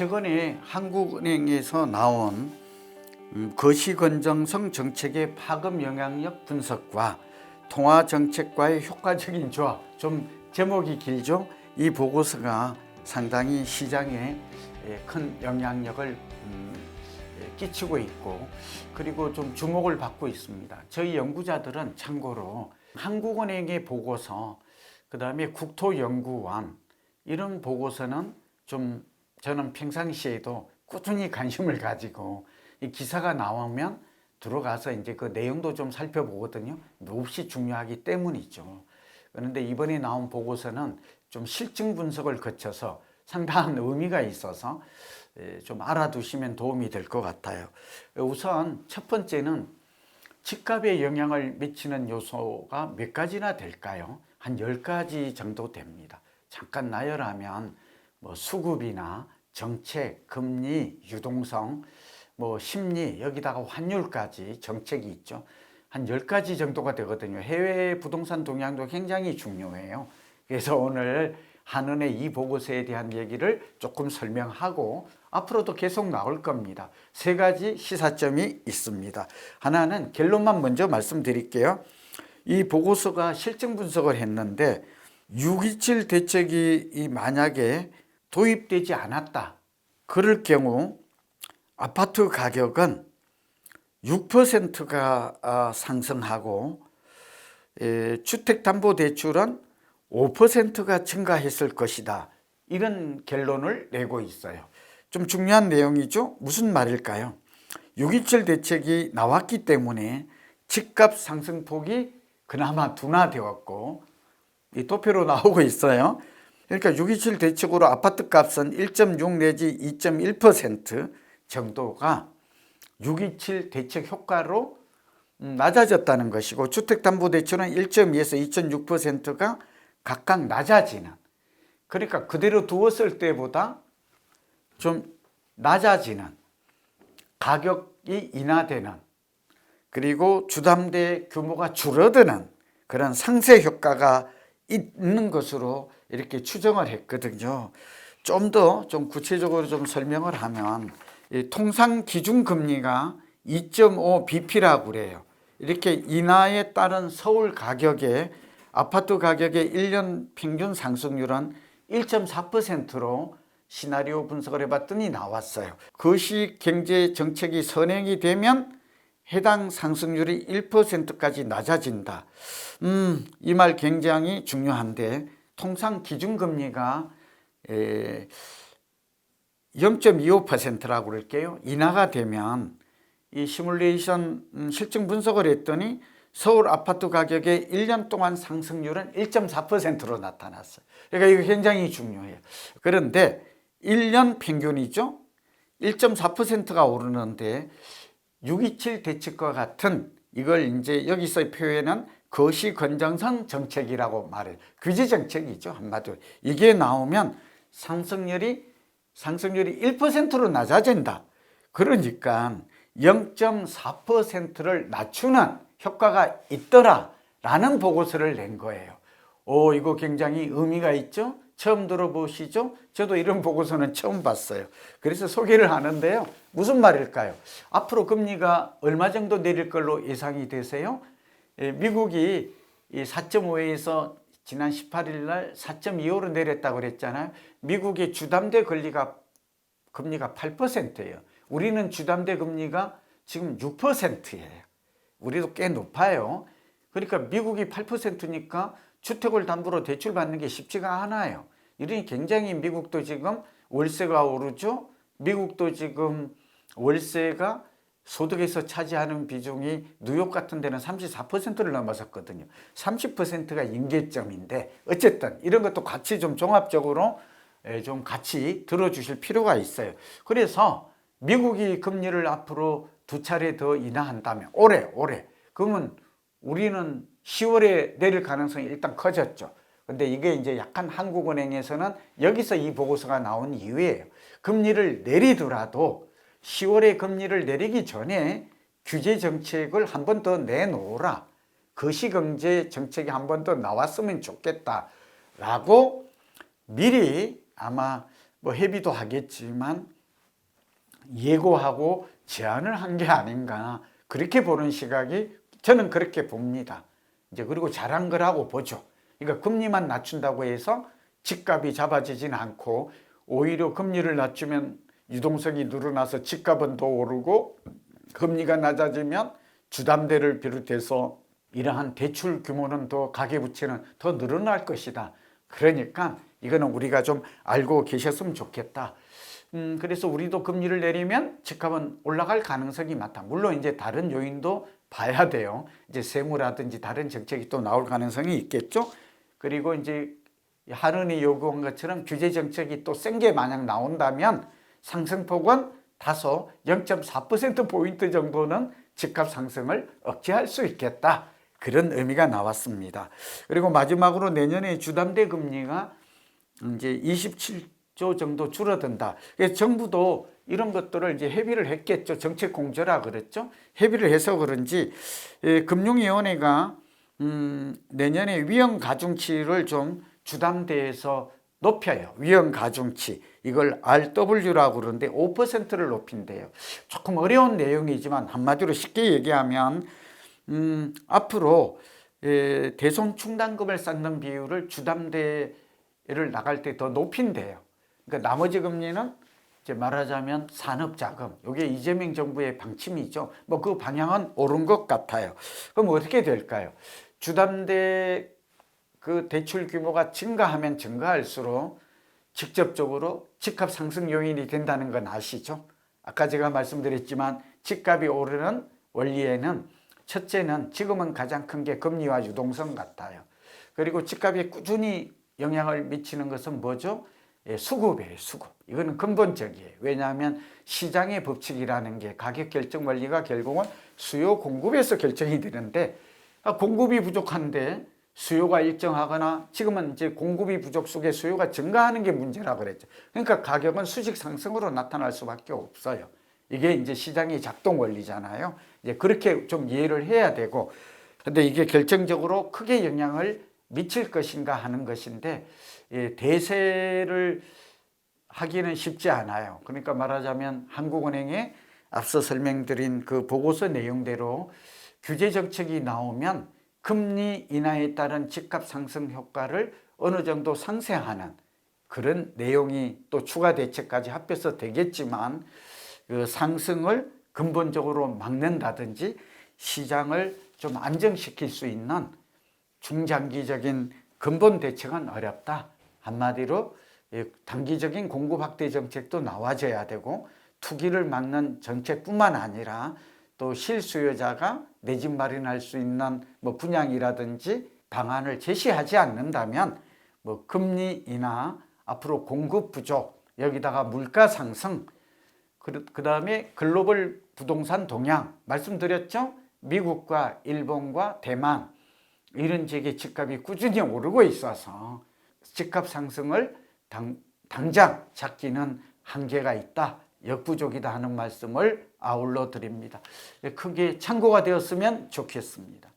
최근에 한국은행에서 나온 거시건정성 정책의 파급 영향력 분석과 통화 정책과의 효과적인 조합, 좀 제목이 길죠? 이 보고서가 상당히 시장에 큰 영향력을 끼치고 있고, 그리고 좀 주목을 받고 있습니다. 저희 연구자들은 참고로 한국은행의 보고서, 그 다음에 국토연구원, 이런 보고서는 좀 저는 평상시에도 꾸준히 관심을 가지고 이 기사가 나오면 들어가서 이제 그 내용도 좀 살펴보거든요. 몹시 중요하기 때문이죠. 그런데 이번에 나온 보고서는 좀 실증 분석을 거쳐서 상당한 의미가 있어서 좀 알아두시면 도움이 될 것 같아요. 우선 첫 번째는 집값에 영향을 미치는 요소가 몇 가지나 될까요? 한 10가지 정도 됩니다. 잠깐 나열하면 뭐 수급이나 정책, 금리, 유동성, 뭐 심리, 여기다가 환율까지 정책이 있죠. 한 10가지 정도가 되거든요. 해외 부동산 동향도 굉장히 중요해요. 그래서 오늘 한은의 이 보고서에 대한 얘기를 조금 설명하고 앞으로도 계속 나올 겁니다. 3가지 시사점이 있습니다. 하나는 결론만 먼저 말씀드릴게요. 이 보고서가 실증 분석을 했는데 6.27 대책이 만약에 도입되지 않았다, 그럴 경우 아파트 가격은 6%가 상승하고 주택담보대출은 5%가 증가했을 것이다, 이런 결론을 내고 있어요. 좀 중요한 내용이죠. 무슨 말일까요? 6.27 대책이 나왔기 때문에 집값 상승폭이 그나마 둔화되었고 이 도표로 나오고 있어요. 그러니까 6.27 대책으로 아파트 값은 1.6 내지 2.1% 정도가 6.27 대책 효과로 낮아졌다는 것이고, 주택담보대출은 1.2에서 2.6%가 각각 낮아지는, 그러니까 그대로 두었을 때보다 좀 낮아지는, 가격이 인하되는, 그리고 주담대 규모가 줄어드는 그런 상쇄 효과가 있는 것으로 이렇게 추정을 했거든요. 좀 더 좀 구체적으로 좀 설명을 하면 통상 기준 금리가 2.5 bp라고 그래요. 이렇게 인하에 따른 서울 가격의 아파트 가격의 1년 평균 상승률은 1.4%로 시나리오 분석을 해봤더니 나왔어요. 거시 경제 정책이 선행이 되면 해당 상승률이 1%까지 낮아진다. 이 말 굉장히 중요한데, 통상 기준금리가 0.25%라고 그럴게요. 인하가 되면 이 시뮬레이션 실증 분석을 했더니 서울 아파트 가격의 1년 동안 상승률은 1.4%로 나타났어요. 그러니까 이거 굉장히 중요해요. 그런데 1년 평균이죠. 1.4%가 오르는데 6.27 대책과 같은, 이걸 이제 여기서 표현은 거시건정성 정책이라고 말해요. 규제 정책이죠, 한마디로. 이게 나오면 상승률이 1%로 낮아진다. 그러니까 0.4%를 낮추는 효과가 있더라라는 보고서를 낸 거예요. 이거 굉장히 의미가 있죠? 처음 들어보시죠? 저도 이런 보고서는 처음 봤어요. 그래서 소개를 하는데요. 무슨 말일까요? 앞으로 금리가 얼마 정도 내릴 걸로 예상이 되세요? 미국이 4.5에서 지난 18일 날 4.25로 내렸다고 그랬잖아요. 미국의 주담대 금리가 8%예요. 우리는 주담대 금리가 지금 6%예요. 우리도 꽤 높아요. 그러니까 미국이 8%니까 주택을 담보로 대출 받는 게 쉽지가 않아요. 이러니 굉장히 미국도 지금 월세가 오르죠. 미국도 지금 월세가 소득에서 차지하는 비중이 뉴욕 같은 데는 34%를 넘어섰거든요. 30%가 임계점인데, 어쨌든 이런 것도 같이 좀 종합적으로 좀 같이 들어주실 필요가 있어요. 그래서 미국이 금리를 앞으로 2차례 더 인하한다면 올해 그러면 우리는 10월에 내릴 가능성이 일단 커졌죠. 근데 이게 이제 약간 한국은행에서는 여기서 이 보고서가 나온 이유예요. 금리를 내리더라도 10월에 금리를 내리기 전에 규제 정책을 한 번 더 내놓으라, 거시경제 정책이 한 번 더 나왔으면 좋겠다라고 미리 아마 뭐 협의도 하겠지만 예고하고 제안을 한 게 아닌가, 그렇게 보는 시각이 저는 그렇게 봅니다. 이제 그리고 잘한 거라고 보죠. 그러니까 금리만 낮춘다고 해서 집값이 잡아지진 않고 오히려 금리를 낮추면 유동성이 늘어나서 집값은 더 오르고 금리가 낮아지면 주담대를 비롯해서 이러한 대출 규모는 더 가계부채는 더 늘어날 것이다. 그러니까 이거는 우리가 좀 알고 계셨으면 좋겠다. 그래서 우리도 금리를 내리면 집값은 올라갈 가능성이 많다. 물론 이제 다른 요인도 봐야 돼요. 이제 세무라든지 다른 정책이 또 나올 가능성이 있겠죠. 그리고 이제 한은이 요구한 것처럼 규제 정책이 또 센 게 만약 나온다면 상승폭은 다소 0.4%포인트 정도는 집값 상승을 억제할 수 있겠다. 그런 의미가 나왔습니다. 그리고 마지막으로 내년에 주담대 금리가 이제 27조 정도 줄어든다. 그래서 정부도 이런 것들을 이제 협의를 했겠죠. 정책 공조라 그랬죠. 협의를 해서 그런지 금융위원회가 내년에 위험 가중치를 좀 주담대에서 높여요. 위험 가중치. 이걸 RW라고 그러는데 5%를 높인대요. 조금 어려운 내용이지만 한마디로 쉽게 얘기하면 앞으로 대손 충당금을 쌓는 비율을 주담대를 나갈 때 더 높인대요. 그러니까 나머지 금리는 이제 말하자면 산업자금, 이게 이재명 정부의 방침이죠. 뭐 그 방향은 옳은 것 같아요. 그럼 어떻게 될까요? 주담대 그 대출 규모가 증가하면 증가할수록 직접적으로 집값 상승 요인이 된다는 건 아시죠? 아까 제가 말씀드렸지만 집값이 오르는 원리에는 첫째는 지금은 가장 큰 게 금리와 유동성 같아요. 그리고 집값에 꾸준히 영향을 미치는 것은 뭐죠? 수급이에요, 수급. 이거는 근본적이에요. 왜냐하면 시장의 법칙이라는 게 가격 결정 원리가 결국은 수요 공급에서 결정이 되는데 공급이 부족한데 수요가 일정하거나 지금은 이제 공급이 부족 속에 수요가 증가하는 게 문제라 그랬죠. 그러니까 가격은 수직 상승으로 나타날 수밖에 없어요. 이게 이제 시장의 작동 원리잖아요. 이제 그렇게 좀 이해를 해야 되고, 근데 이게 결정적으로 크게 영향을 미칠 것인가 하는 것인데 대세를 하기는 쉽지 않아요. 그러니까 말하자면 한국은행에 앞서 설명드린 그 보고서 내용대로 규제 정책이 나오면 금리 인하에 따른 집값 상승 효과를 어느 정도 상쇄하는 그런 내용이 또 추가 대책까지 합해서 되겠지만 그 상승을 근본적으로 막는다든지 시장을 좀 안정시킬 수 있는 중장기적인 근본 대책은 어렵다. 한마디로 단기적인 공급 확대 정책도 나와줘야 되고 투기를 막는 정책뿐만 아니라 또 실수요자가 내 집 마련할 수 있는 뭐 분양이라든지 방안을 제시하지 않는다면 뭐 금리 인하, 앞으로 공급 부족, 여기다가 물가 상승, 그 다음에 글로벌 부동산 동향 말씀드렸죠. 미국과 일본과 대만 이런 지역의 집값이 꾸준히 오르고 있어서 집값 상승을 당장 잡기는 한계가 있다. 역부족이다 하는 말씀을 아울러 드립니다. 크게 참고가 되었으면 좋겠습니다.